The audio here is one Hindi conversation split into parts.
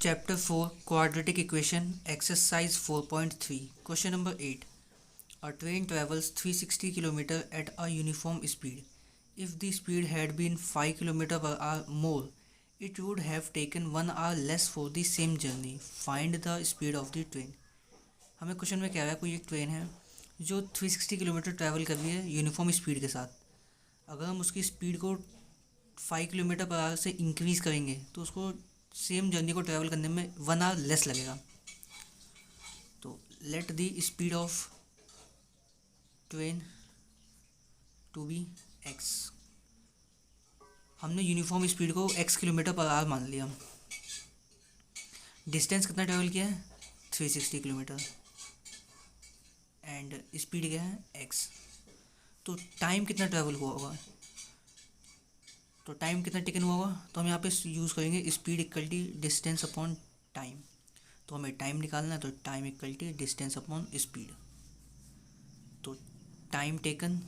Chapter 4 Quadratic Equation Exercise 4.3 Question number 8. A train travels 360 km at a uniform speed. If the speed had been 5 km per hour more, it would have taken 1 hour less for the same journey. Find the speed of the train. हमें क्वेश्चन में कह रहा है कोई एक ट्रेन है जो 360 किलोमीटर ट्रैवल कर रही है यूनिफॉर्म स्पीड के साथ. अगर हम उसकी स्पीड को 5 किलोमीटर पर आवर से इंक्रीज़ करेंगे तो उसको सेम जर्नी को ट्रैवल करने में 1 आवर लेस लगेगा. तो let the speed of train to be x. हमने यूनिफॉर्म स्पीड को x किलोमीटर पर आवर मान लिया. डिस्टेंस कितना ट्रैवल किया है 360 किलोमीटर एंड स्पीड क्या है x. तो टाइम कितना ट्रैवल हुआ होगा, तो टाइम कितना टेकन हुआ होगा, तो हम यहाँ पे यूज़ करेंगे speed equal to distance upon time. तो हमें टाइम निकालना है तो time equal to distance upon speed. तो time taken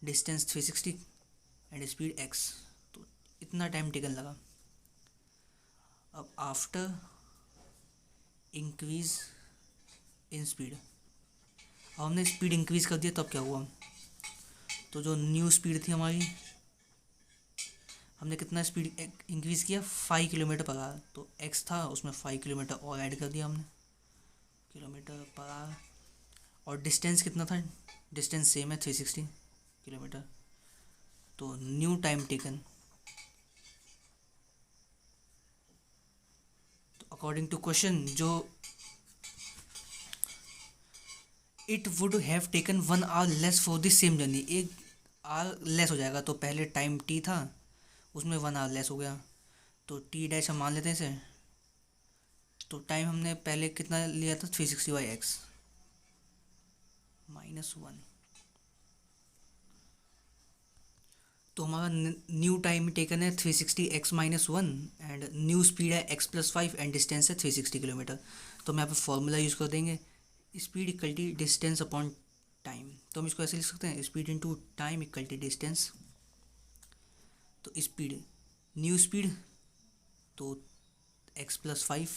distance 360 and speed x. तो इतना टाइम टेकन लगा. अब आफ्टर इंक्रीज इन स्पीड, अब हमने स्पीड इंक्रीज़ कर दिया तब क्या हुआ, तो जो न्यू स्पीड थी हमारी, हमने कितना स्पीड इंक्रीज़ किया 5 किलोमीटर पर आवर. तो x था उसमें 5 किलोमीटर और ऐड कर दिया हमने किलोमीटर पर आवर. और डिस्टेंस कितना था, डिस्टेंस सेम है 360 किलोमीटर. तो न्यू टाइम टेकन, तो अकॉर्डिंग टू क्वेश्चन जो it would have taken 1 our less for the same journey. एक आवर लेस हो जाएगा. तो पहले टाइम t था उसमें 1 आवर लेस हो गया. तो t डैश हम मान लेते हैं इसे. तो टाइम हमने पहले कितना लिया था 360/x -1. तो हमारा न्यू टाइम टेकन है 360x -1 एंड न्यू स्पीड है x+5 एंड डिस्टेंस है 360 किलोमीटर. तो हम यहाँ पे फॉर्मूला यूज़ कर देंगे speed equal to distance upon time. तो हम इसको ऐसे लिख सकते हैं speed into time equal to distance. तो स्पीड न्यू स्पीड तो x+5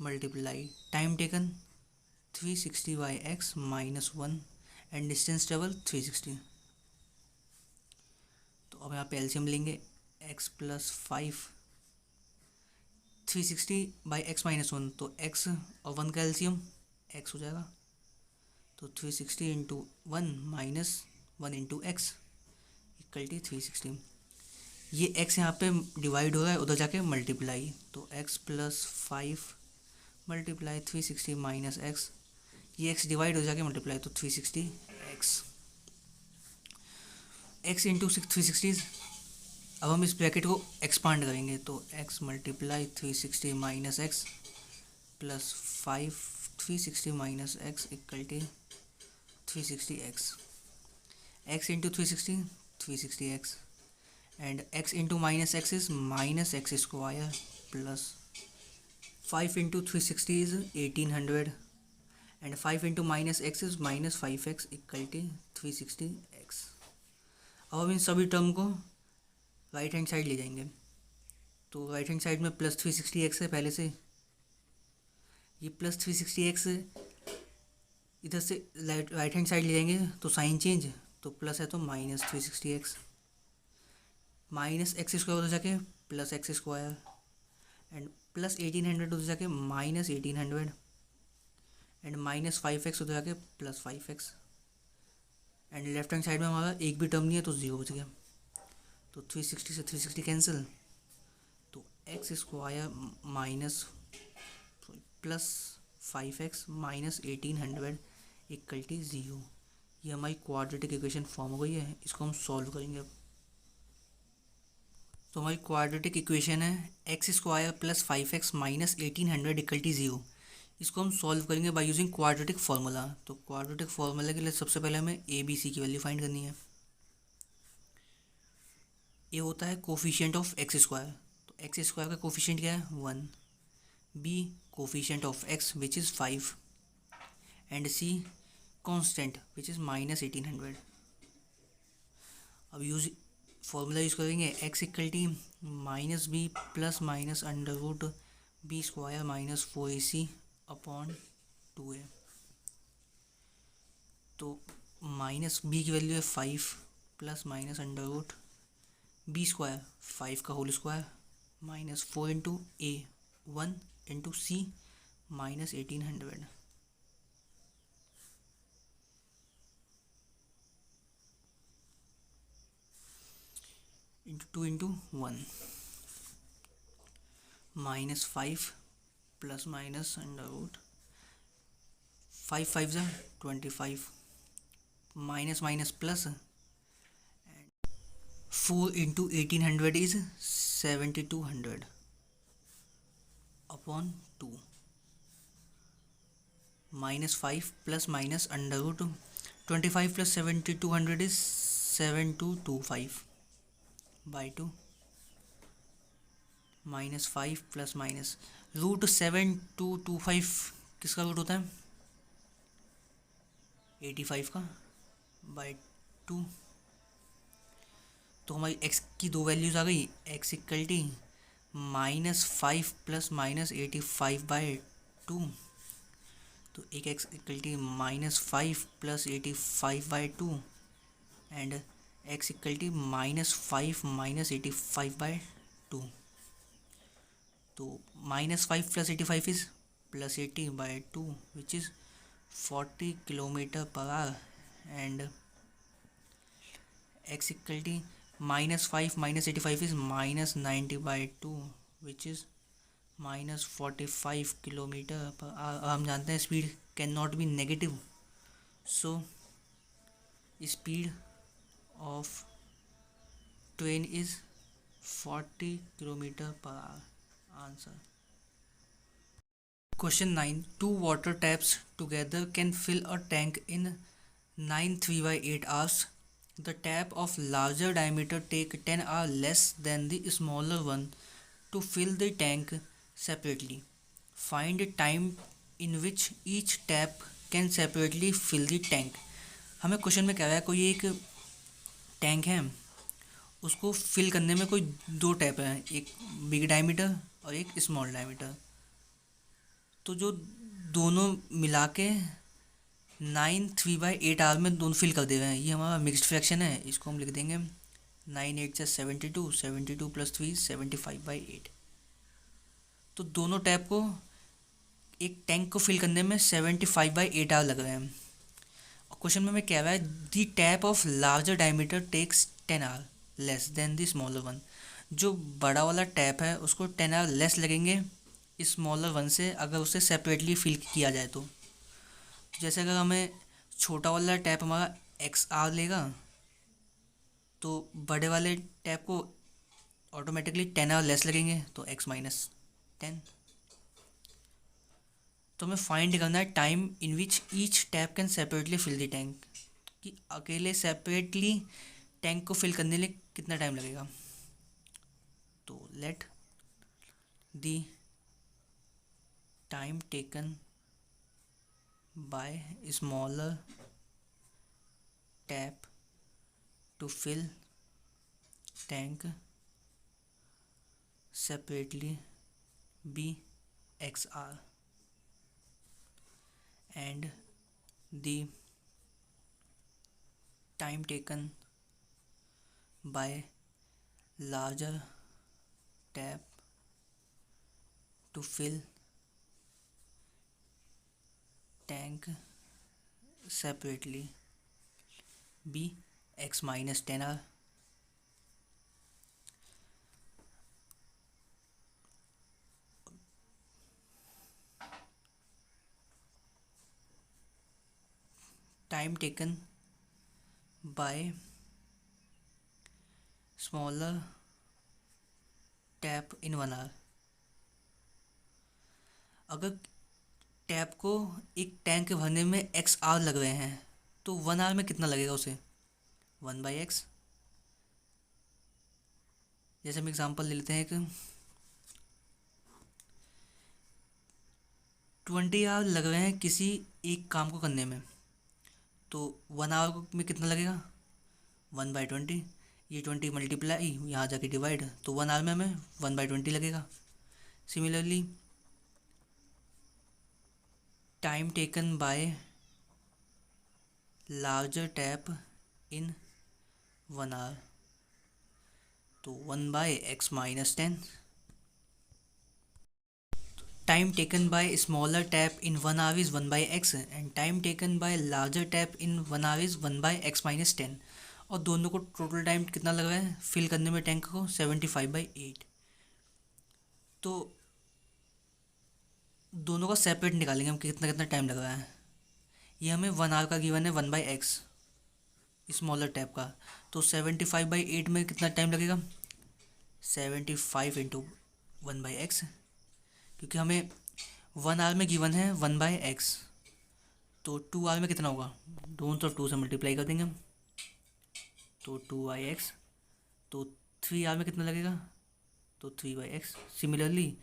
multiply time taken 360/x -1 and distance travel 360. तो अब यहाँ पे एलसीएम लेंगे x+5 360/x -1. तो x और 1 का एलसीएम x हो जाएगा. तो 360 into 1 -1 into x equal T 360. ये x यहाँ पे डिवाइड हो रहा है उधर जाके मल्टीप्लाई. तो x+5 मल्टीप्लाई 360 माइनस एक्स. ये x डिवाइड हो जाके मल्टीप्लाई. तो 360x x इंटू 360. अब हम इस ब्रैकेट को एक्सपांड करेंगे. तो x multiply 360 minus x plus 5 360 minus x equal T 360x. x into 360 360x and x into minus x is minus x square plus 5 into 360 is 1800 and 5 into minus x is -5x equal T 360x. अब हम इन सभी टर्म को राइट हैंड साइड ले जाएंगे. तो राइट हैंड साइड में प्लस 360x है पहले से. ये प्लस 360x इधर से राइट हैंड साइड ले जाएंगे तो साइन चेंज. तो प्लस है तो minus 360x minus x square उधर जाके plus x square and plus 1800 उधर जाके माइनस 1800 एंड -5x उधर जाके plus 5x. And left hand side में हमारा एक भी टर्म नहीं है तो 0 बच गया. तो 360 से 360 कैंसिल. तो x square minus plus 5x minus 1800 equal to 0. ये हमारी क्वाड्रेटिक इक्वेशन फॉर्म हो गई है. इसको हम सॉल्व करेंगे अब. तो हमारी क्वाड्रेटिक इक्वेशन है x square plus 5x minus 1800 equal to 0. इसको हम सॉल्व करेंगे बाय यूजिंग क्वाड्रेटिक फार्मूला. तो क्वाड्रेटिक फार्मूला के लिए सबसे पहले हमें ए बी सी की वैल्यू फाइंड करनी है. ए होता है कोफिशिएंट ऑफ एक्स स्क्वायर. तो एक्स स्क्वायर का कोफिशिएंट क्या है 1. B coefficient of x which is 5 and c constant which is -1800. अब यूज फॉर्मूला यूज़ करेंगे x equal to minus B plus minus under root B square minus 4ac upon 2a। तो माइनस बी की वैल्यू है 5 plus minus under root B square 5 का होल स्क्वायर माइनस 4 इंटू ए 1 into c minus 1800 into 2 into 1 minus 5 plus minus under root 5 5 ज़ा 25 minus minus plus 4 into 1800 is 7200 upon 2 minus 5 plus minus under root 25 plus 7200 is 7225 by 2 minus 5 plus minus root 7225 किसका रूट होता है 85 का बाई 2। तो हमारी x की दो वैल्यूज़ आ गई, x equal to minus 5 plus minus 85 by 2। तो एक x equal to minus 5 plus 85 by 2 and x equal to minus 5 minus 85 by 2। तो minus 5 plus 85 is plus 80 by 2 which is 40 kilometre per our and x equal to minus 5 minus 85 is minus 90 by 2 which is minus 45 kilometre per our. हम जानते हैं speed can not be negative, so speed of train is 40 kilometre per hour. Answer question 9 two water taps together can fill a tank in 9 3/8 hours. The tap of larger diameter take 10 hours less than the smaller one to fill the tank separately. Find time in which each tap can separately fill the tank. हमें क्वेश्चन में कह रहा है कोई एक टैंक है, उसको फिल करने में कोई दो टैप हैं, एक बिग डायमीटर और एक स्मॉल डायमीटर। तो जो दोनों मिला के 9 3/8 आवर में दोनों फिल कर दे रहे हैं, ये हमारा मिक्स्ड फ्रैक्शन है। इसको हम लिख देंगे 9 8 से 72 72 प्लस 3 75/8। तो दोनों टैप को एक टैंक को फिल करने में 75/8 आवर लग रहे हैं। और क्वेश्चन में हमें कह रहा है the tap of larger diameter takes 10 hour less than the smaller one. जो बड़ा वाला टैप है उसको 10 आवर लेस लगेंगे स्मॉलर वन से अगर उसे सेपरेटली फिल किया जाए। तो जैसे अगर हमें छोटा वाला टैप हमारा एक्स आवर लेगा तो बड़े वाले टैप को ऑटोमेटिकली 10 आवर लेस लगेंगे, तो x माइनस 10। तो हमें फाइंड करना है time in which each tap can separately fill the tank, कि अकेले सेपरेटली टैंक को फिल करने लिए कितना टाइम लगेगा। तो let the time taken by smaller tap to fill tank separately be xr and the time taken by larger tap to fill tank separately be x minus 10 hour। time taken by smaller tap in 1 hour। अगर टैप को एक टैंक भरने में x आवर लग रहे हैं तो 1 आवर में कितना लगेगा उसे 1/x। जैसे हम एग्जांपल ले लेते हैं कि 20 आवर लग रहे हैं किसी एक काम को करने में, तो 1 आवर में कितना लगेगा 1/20। ये 20 मल्टीप्लाई यहाँ जाके डिवाइड, तो 1 आवर में हमें 1/20 लगेगा। Similarly time taken by larger tap in 1 hour, तो 1/x-10। Time taken by smaller tap in 1 hour is 1/x and time taken by larger tap in 1 hour is 1/x-10। और दोनों को टोटल टाइम कितना लग रहा है फिल करने में टैंक को, 75/8। तो दोनों का सेपरेट निकालेंगे हम कितना कितना टाइम लग रहा है। ये हमें 1 आवर का गिवन है 1/x स्मॉलर टैप का, तो 75/8 में कितना टाइम लगेगा, 75 इंटू 1/x, क्योंकि हमें 1 आवर में गिवन है 1/x, तो 2 आवर में कितना होगा, दोनों तो 2 से मल्टीप्लाई कर देंगे हम, तो 2/x। तो 3 आवर में कितना लगेगा, तो 3/x। सिमिलरली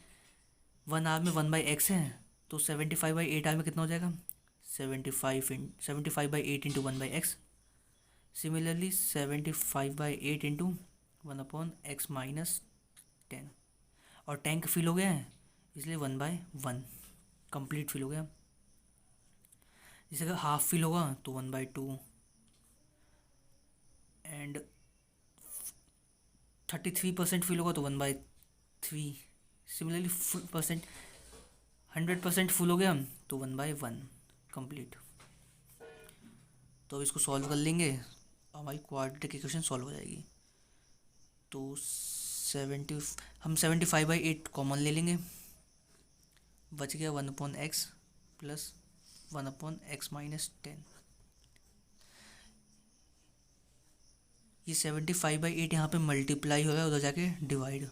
1 आवर में 1/x है, तो 75/8 आवर में कितना हो जाएगा, 75/8 into 1/x। Similarly 75/8 into 1/x-10, और टैंक फिल हो गया है इसलिए 1/1 कंप्लीट फिल हो गया। जैसे अगर हाफ फिल होगा तो 1/2 एंड 33% फिल होगा तो 1/3। सिमिलरली फुल परसेंट 100% फुल हो गया तो 1/1 कंप्लीट। तो अब इसको सॉल्व कर लेंगे, हमारी क्वाड्रेटिक इक्वेशन सॉल्व हो जाएगी। तो हम 75/8 कॉमन ले लेंगे, बच गया 1/x प्लस 1/x-10। ये 75/8 यहाँ पे मल्टीप्लाई हो रहा है, उधर जाके डिवाइड,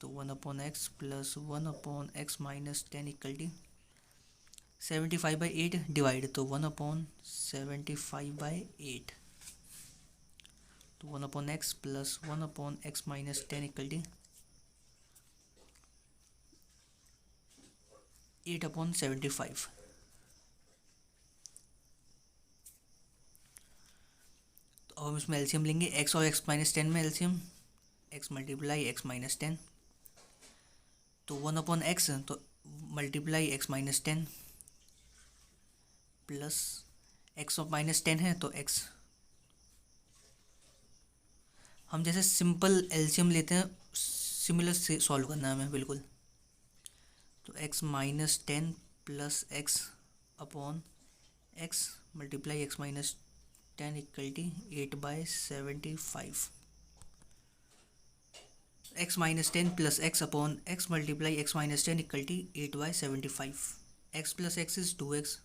तो 1/x plus 1/x-10 equal to 75/8 divide, तो 1/75/8, तो 1/x plus 1/x-10 equal to 8/75। तो अब हम इसमें एलसीएम लेंगे, x और x-10 में एलसीएम, x मल्टीप्लाई x-10, तो 1/x तो मल्टीप्लाई x-10 प्लस x-10 है तो x। हम जैसे सिंपल एलसीएम लेते हैं सिमिलर से सॉल्व करना है हमें बिल्कुल, तो x-10 plus x/x multiply x-10 equal to 8/75। x-10 plus x/x multiply x-10 equal to 8/75। x plus x is 2x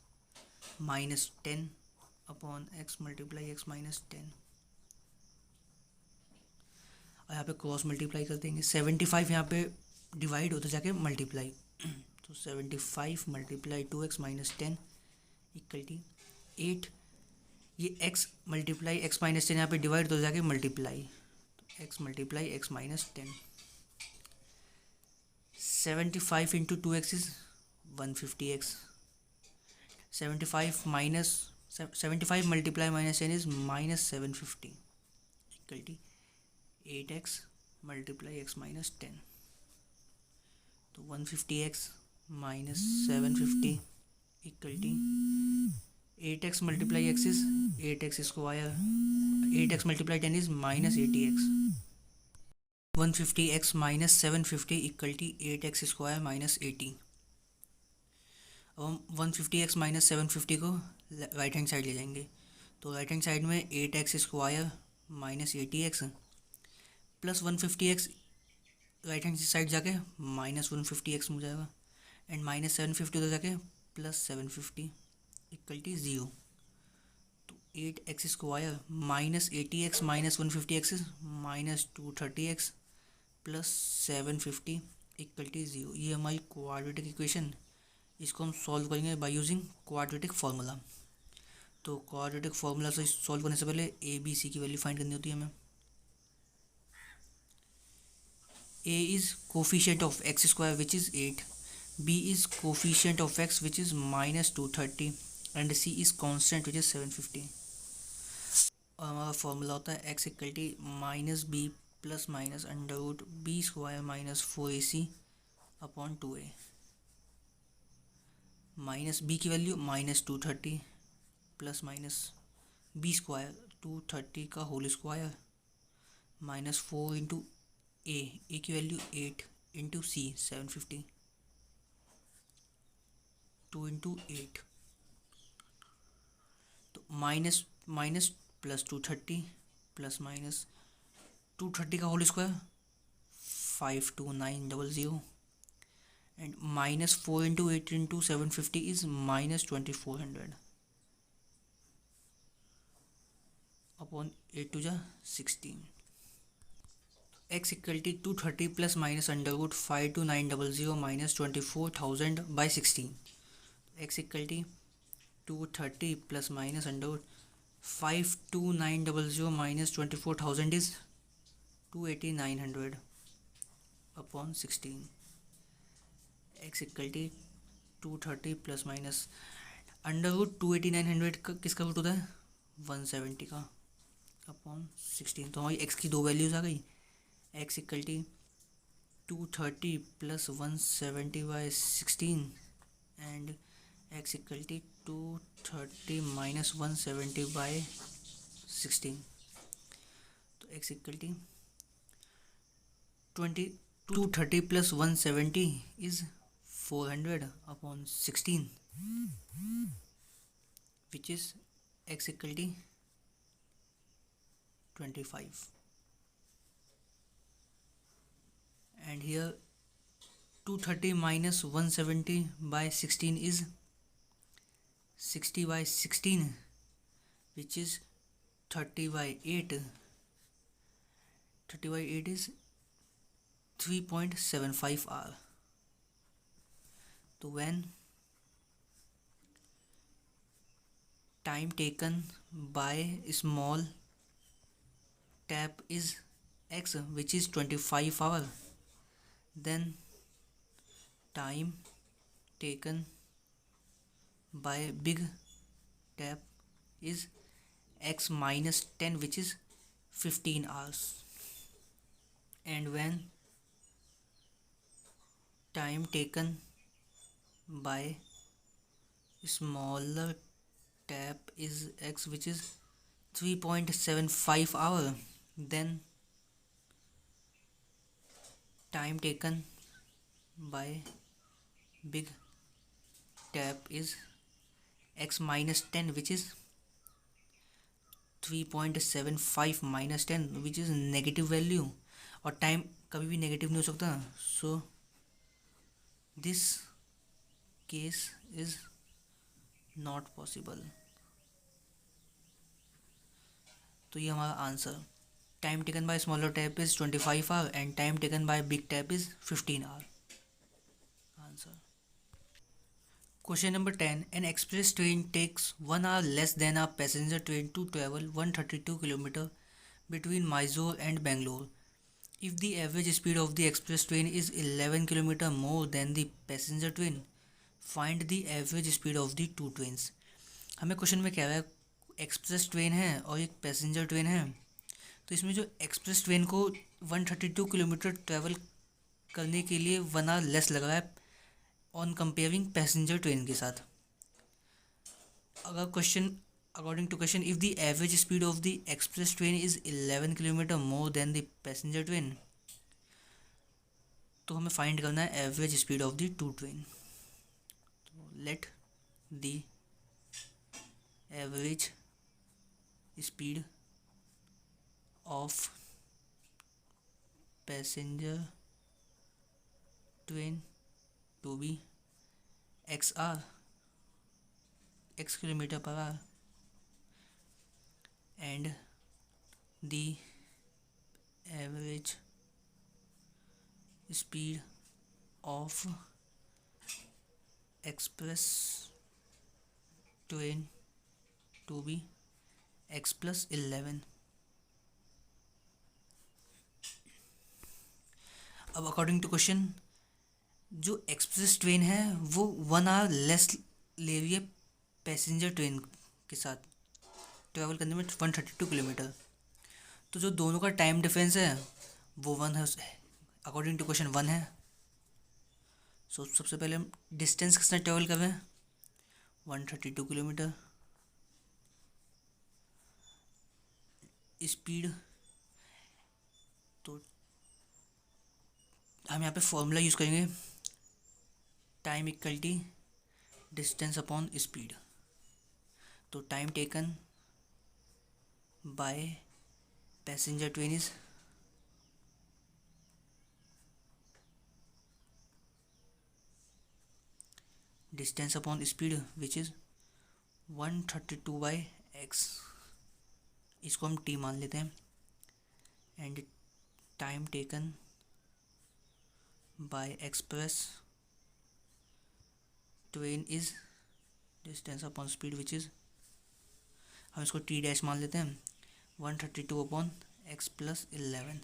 minus 10/x multiply x-10, और यहाँ पे क्रॉस मल्टीप्लाई कर देंगे। 75 यहाँ पे डिवाइड होते जाके मल्टीप्लाई, तो 75 multiply 2x minus 10 equal to 8। ये x मल्टीप्लाई x-10 यहाँ पे डिवाइड हो जाके मल्टीप्लाई, तो x multiply x-10। 75 into 2x is 150x। 75 multiply -10 is -750 equal to 8x multiply x-10, तो 150x minus 750 equal to 8x multiply x is 8x square, 8x multiply 10 is -80x। 150x minus 750 equal to 8x square minus 80। अब हम 150x माइनस 750 को राइट हैंड साइड ले जाएंगे, तो राइट हैंड साइड में 8x square minus 80x plus 150x right hand side जाके माइनस 150x हो जाएगा, एंड माइनस 750 उधर जाके प्लस 750 इक्वल टू 0। तो 8x square minus 80x minus 150x minus 230x plus 750 equal to 0। ये हमारी क्वाड्रेटिक इक्वेशन, इसको हम सॉल्व करेंगे बाय यूजिंग क्वाड्रेटिक फार्मूला। तो क्वाड्रेटिक फार्मूला से सॉल्व करने से पहले ए बी सी की वैल्यू फाइंड करनी होती है हमें। A is coefficient of x square which is 8, B is coefficient of x which is -230 and C is constant which is 750. और हमारा फॉर्मूला होता है x equal to minus B plus minus under root B square minus 4ac upon 2a। Minus B की value -230 plus minus b square 230 का whole square minus 4 into a की वैल्यू 8 इंटू सी 750 2 इंटू 8 तो minus minus plus 230 plus minus 230 का whole square 52900 and minus 4 into 8 into 750 is minus 2400 upon 8 टू जा 16। X equal to 230 plus minus under root 52900 minus 24,000 by 16। X equal to 230 plus minus under root 52900 minus 24,000 is 28900 upon 16। X equal to 230 plus minus under root 28900 का किसका रूट होता है 170 का अपॉन 16। तो हमारी एक्स की दो वैल्यूज़ आ गई। X equal to 230 plus 170 by 16 and x equal to 230 minus 170 by 16। तो x equal to 230 plus 170 is 400 upon 16 which is x equal T 25 and here 230 minus 170 by 16 is 60 by 16 which is 30 by 8. 30 by 8 is 3.75 hour. So when time taken by small tap is x which is 25 hour, then time taken by big tap is x minus 10 which is 15 hours. And when time taken by smaller tap is x which is 3.75 hour, then time taken by big tap is x minus 10 which is 3.75 minus 10 which is negative value और टाइम कभी भी नेगेटिव नहीं हो सकता। So this case is not possible. तो ये हमारा answer time taken by smaller tap is 25 hour and time taken by big tap is 15 hour. Answer question number 10 an express train takes 1 hour less than a passenger train to travel 132 kilometre between Mysore and Bangalore. If the average speed of the express train is 11 km more than the passenger train, find the average speed of the two trains. हमें क्वेश्चन में कह रहा है एक्सप्रेस ट्रेन है और एक पैसेंजर ट्रेन है। तो इसमें जो एक्सप्रेस ट्रेन को 132 किलोमीटर ट्रैवल करने के लिए 1 hour लेस लग रहा है ऑन कंपेयरिंग पैसेंजर ट्रेन के साथ। अगर question According to question, if the average speed of the express train is 11 km more than the passenger train, तो हमें फाइंड करना है average speed of the two train. तो let the average speed of passenger train to be XR, x kilometre per hour, and the average speed of express train to be x plus 11। अब अकॉर्डिंग टू क्वेश्चन जो एक्सप्रेस ट्रेन है वो 1 hour लेस ले रही है पैसेंजर ट्रेन के साथ ट्रैवल करने में 132 किलोमीटर। तो जो दोनों का टाइम डिफरेंस है वो 1 है, अकॉर्डिंग टू क्वेश्चन 1 है। सो सबसे पहले हम डिस्टेंस कितना ट्रैवल कर रहे हैं, 132 किलोमीटर। स्पीड, तो हम यहाँ पे फॉर्मूला यूज़ करेंगे, time equal to distance upon speed. तो time taken by passenger train is distance upon speed which is 132 by x, इसको हम टी मान लेते हैं। And time taken by express train is distance upon speed which is, हम इसको टी डैश मान लेते हैं, 132 अपॉन एक्स प्लस 11।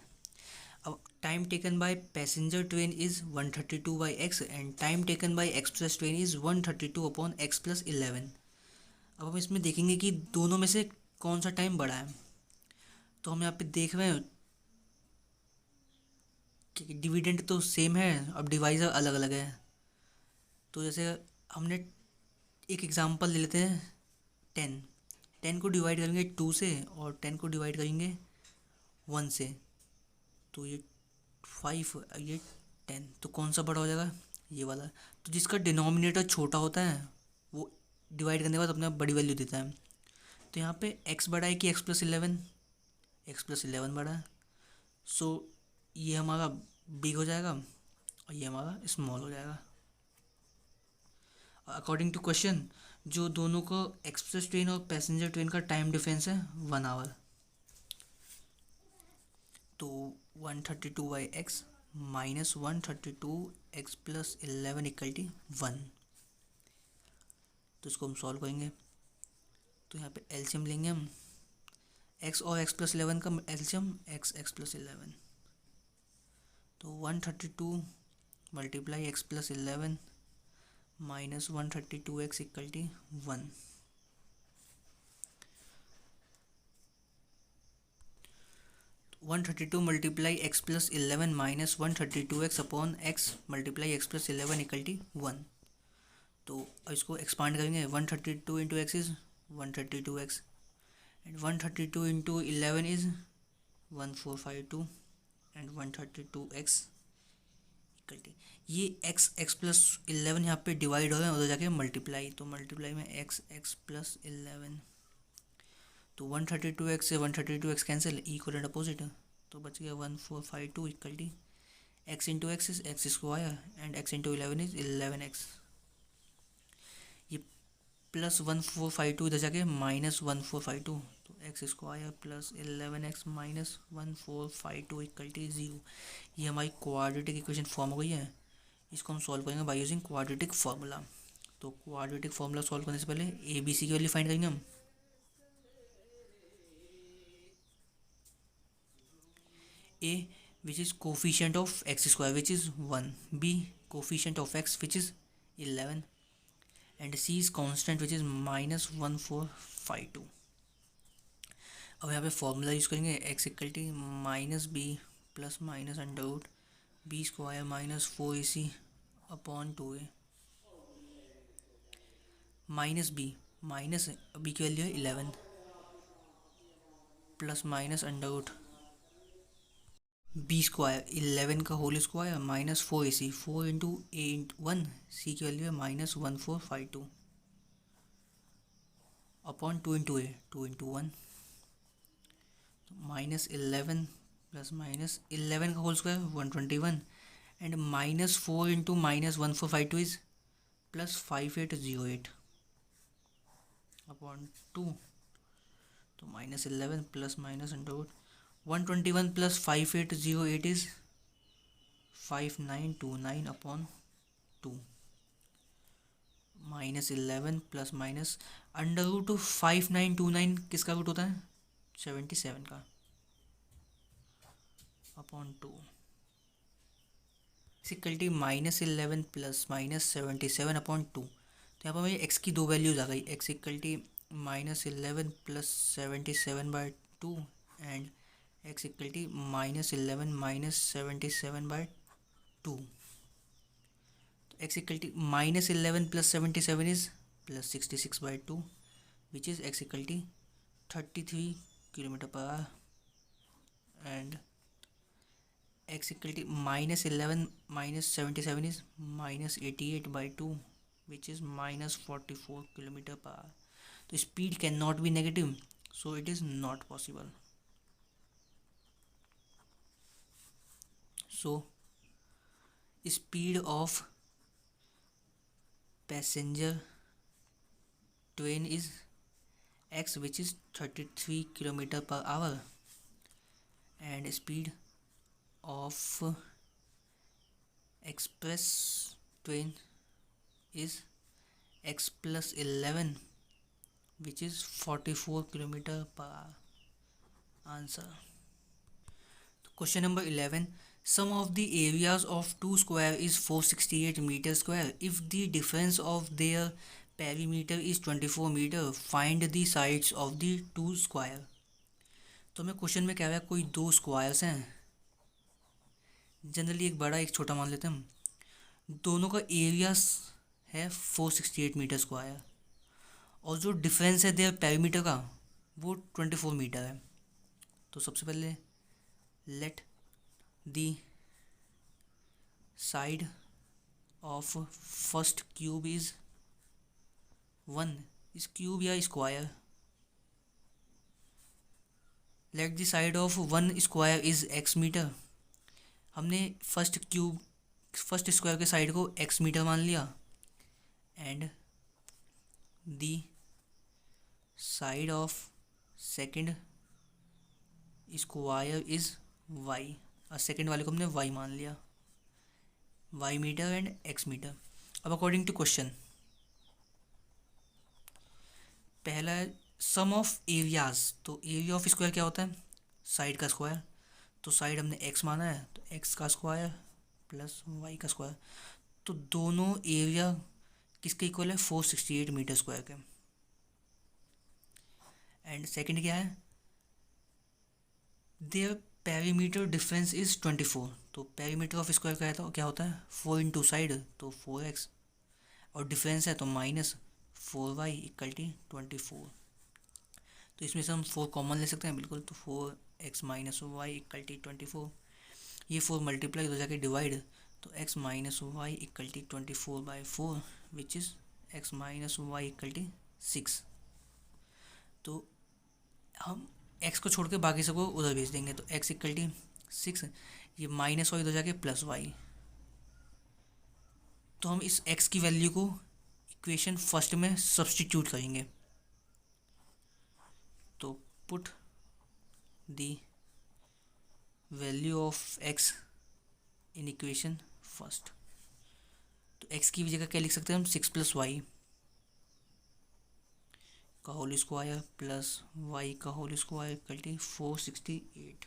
अब time taken by passenger train is 132 by x and time taken by express train is 132 upon x plus 11। अब हम इसमें देखेंगे कि दोनों में से कौन सा टाइम बड़ा है। तो हम यहाँ पे देख रहे हैं कि डिविडेंड तो सेम है, अब डिवाइज़र अलग अलग है। तो जैसे हमने एक एग्जांपल ले लेते हैं 10 को डिवाइड करेंगे 2 से और 10 को डिवाइड करेंगे 1 से, तो ये 5, ये 10, तो कौन सा बड़ा हो जाएगा, ये वाला। तो जिसका डिनोमिनेटर छोटा होता है वो डिवाइड करने के बाद अपने आप बड़ी वैल्यू देता है। तो यहाँ पे x बड़ा है कि x प्लस 11, x प्लस 11 बड़ा है। सो ये हमारा बिग हो जाएगा और ये हमारा स्मॉल हो जाएगा। अकॉर्डिंग टू क्वेश्चन जो दोनों को एक्सप्रेस ट्रेन और पैसेंजर ट्रेन का टाइम डिफरेंस है 1 आवर। तो 132 by x minus 132 x plus 11 equal to 1। तो इसको हम सॉल्व करेंगे। तो यहाँ पे एलसीएम लेंगे हम, x और x प्लस 11 का एलसीएम x प्लस 11। तो 132 multiply x plus 11 minus 132x equal to 1। तो 132 multiply x plus 11 minus 132x upon x multiply x plus 11 equal to 1। तो इसको एक्सपांड करेंगे, 132 into x is 132x and 132 into 11 is 1452 and 132x equal to, ये x प्लस 11 यहाँ पे डिवाइड हो रहा है, उधर जाके मल्टीप्लाई, तो मल्टीप्लाई में x प्लस 11। तो 132x से 132x cancel, equal and opposite, तो बच गया 1452 equal to x into x is x square and x into 11 is 11x। ये प्लस 1452 इधर जाके माइनस 1452, तो x square plus 11x minus 1452 equal to 0। ये हमारी क्वाड्रेटिक इक्वेशन फॉर्म हो गई है। इसको हम सॉल्व करेंगे बाय यूजिंग क्वाड्रेटिक फार्मूला। तो क्वाड्रेटिक फार्मूला सॉल्व करने से पहले ए बी सी की वैल्यू फाइंड करेंगे हम। A which is coefficient of x square which is 1, B coefficient of x which is 11 and C is constant which is minus 1452। अब यहाँ पे फॉर्मूला यूज़ करेंगे x equal to minus B plus minus under root B square minus 4ac upon 2a minus B की वैल्यू है 11 plus minus under root B square 11 का whole square minus 4ac 4 into A into 1 C की वैल्यू है minus 1452 upon 2 into A 2 into 1 minus 11 plus minus 11 का whole square 121 and minus 4 into minus 1452 is plus 5808 upon 2, तो minus 11 plus minus under root 121 plus 5808 is 5929 upon 2 minus 11 plus minus under root 5929 किसका रूट होता है 77 का upon 2 equality minus 11 plus minus 77 upon 2। तो यहाँ पर मेरी एक्स की दो वैल्यूज आ गई, x equality -11 plus 77/2 and x equal to -11 minus 77/2. x equal to -11 plus 77 is plus 66/2, which is x equal to 33 km/h, and x equal to -11 minus 77 is -88/2, which is -44 km/h. तो speed cannot be negative, so it is not possible. So speed of passenger train is x, which is 33 km/h, and speed of express train is x plus 11, which is 44 km/h. Answer. Question number 11. Sum of the areas of two square is 468 meter square. If the difference of their perimeter is 24 meter, find the sides of the two square. तो हमें क्वेश्चन में क्या है, कोई दो स्क्वायर्स हैं, जनरली एक बड़ा एक छोटा मान लेते हैं हम. दोनों का एरिया है 468 मीटर स्क्वायर, और जो डिफरेंस है देयर पेरीमीटर का वो 24 मीटर है. तो सबसे पहले let the side of first cube is 1. इस क्यूब या square, let the side of 1 square is x metre. हमने फर्स्ट स्क्वायर के साइड को x मीटर मान लिया, and the side of second square is y. और सेकंड वाले को हमने y मान लिया, y metre and x metre. अब अकॉर्डिंग टू क्वेश्चन, पहला है सम ऑफ एरियाज. तो एरिया ऑफ स्क्वायर क्या होता है, साइड का स्क्वायर. तो साइड हमने x माना है, तो x का स्क्वायर प्लस y का स्क्वायर. तो दोनों एरिया किसके इक्वल है, 468 मीटर स्क्वायर के. एंड सेकंड क्या है, देयर पेरीमीटर डिफरेंस इज 24. तो पेरीमीटर ऑफ स्क्वायर क्या होता है, 4 इंटू साइड तो 4x, और डिफरेंस है तो -4y इक्वल टू 24. तो इसमें से हम 4 कॉमन ले सकते हैं बिल्कुल. तो 4x minus y equal to 24. ये 4 मल्टीप्लाई हो जाके डिवाइड, तो x minus y equal to 24/4, which is x minus y equal to 6. तो हम x को छोड़ के बाकी सबको उधर भेज देंगे. तो x इक्वल टू 6, ये माइनस वाई हो जाके प्लस वाई. तो हम इस x की वैल्यू को इक्वेशन फर्स्ट में सब्स्टिट्यूट करेंगे. तो put the value of x in equation first. तो x की जगह क्या लिख सकते हैं हम, 6 + y का होल स्क्वायर प्लस y का होल स्क्वायर इक्वल टू 468.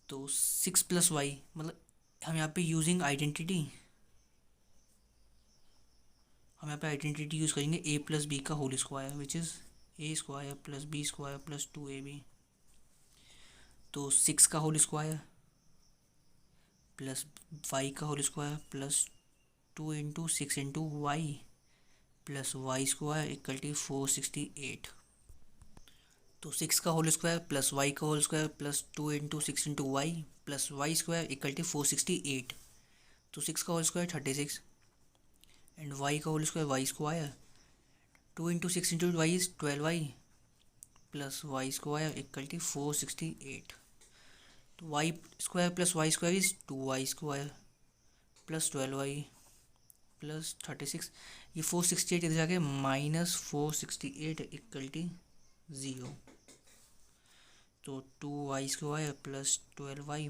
तो 6 + y मतलब हम यहाँ पे यूजिंग आइडेंटिटी, हम यहाँ पे आइडेंटिटी यूज़ करेंगे a + b का whole square, which is a square plus b square plus 2ab. तो 6 का होल स्क्वायर प्लस y का whole square plus 2 into 6 into y plus y square equal to 468. तो 6 का होल स्क्वायर प्लस y का whole square plus 2 into 6 into y plus y square equal to 468. तो 6 का होल स्क्वायर 36 एंड y का whole square y square 2 into 6 into y is 12y plus y square equal to 468. तो y square plus y square is 2y square plus 12y plus 36. ये 468 इधर जाके -468 इक्वल टू 0. तो 2y square plus 12y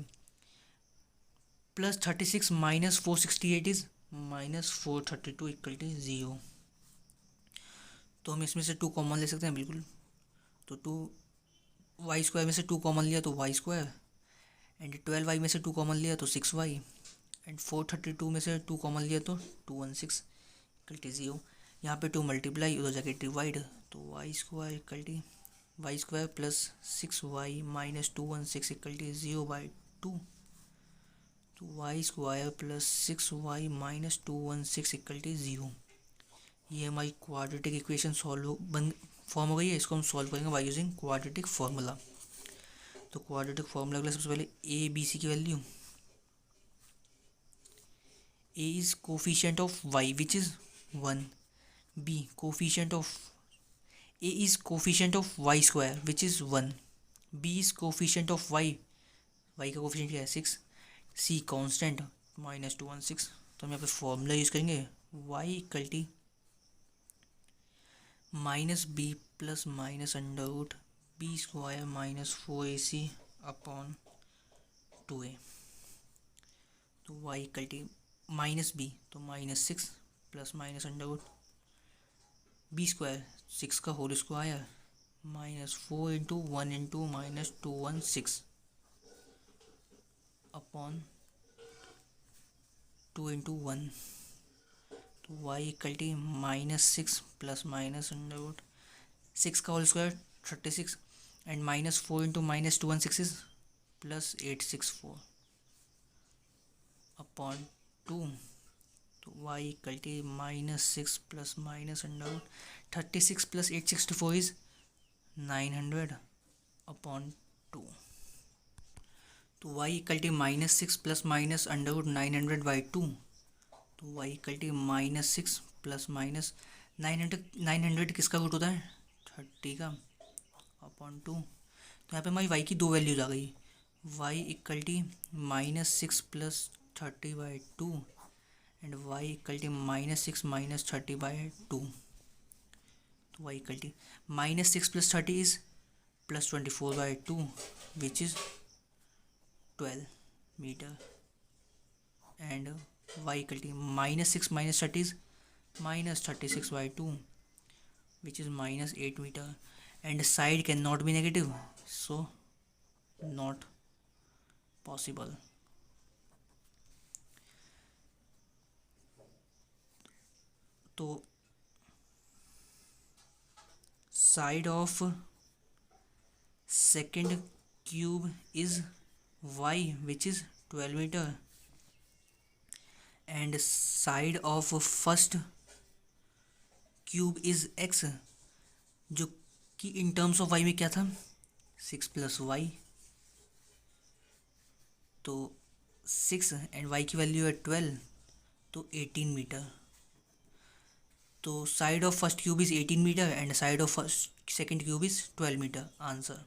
plus 36 minus 468 is -432 equal to 0. तो हम इसमें से 2 कॉमन ले सकते हैं बिल्कुल. तो 2y स्क्वायर में से 2 कॉमन लिया तो y स्क्वायर, एंड 12y में से 2 कॉमन लिया तो 6y, एंड 432 में से 2 कॉमन लिया तो 216 इक्वल टू 0. यहाँ पे 2 मल्टीप्लाई उधर जाके डिवाइड, तो y square equal to y square plus 6y minus 216 equal to 0/2, तो y square plus 6y minus 216 equal to 0। ये हमारी क्वाड्रेटिक इक्वेशन फॉर्म हो गई है। इसको हम सॉल्व करेंगे बाय यूजिंग क्वाड्रेटिक फार्मूला। तो क्वाड्रेटिक फार्मूला के लिए सबसे पहले ए बी सी की value, a is coefficient of y which is 1, b coefficient of a is coefficient of y square which is 1, b is coefficient of y, y का कोफिशिएंट क्या है 6, सी कांस्टेंट -216। तो हम यहाँ पे फॉर्मूला यूज़ करेंगे y equal to minus B plus minus under root B square minus 4ac upon 2a। तो y equal to minus b तो -6 plus minus under root B square 6 का whole square -4 into 1 into -216 upon 2 into 1। तो y equal to -6 plus minus under root 6 का whole square 36 and -4 into -216 is +864 upon 2। तो y equal to -6 plus minus under root 36 plus 864 is 900 upon 2। तो y equal to -6 plus minus under root 900/2। तो y equal to -6 plus minus 900 किसका रूट होता है 30 का अपॉन 2। तो यहाँ पे हमारी वाई की दो वैल्यूज आ गई, y equal to -6 plus 30/2 and y equal to -6 minus 30/2। तो y equal to -6 plus 30 is +24/2 which is 12 metre and y equal to -6 minus 30 is -36/2 which is -8 meter and side cannot be negative, so not possible. तो side of second cube is y which is 12 meter and side of first cube is x, जो कि इन टर्म्स ऑफ y में क्या था 6 प्लस y, तो 6 एंड y की वैल्यू है 12 तो 18 मीटर। तो side of first cube is 18 metre and side of first second cube is 12 metre answer.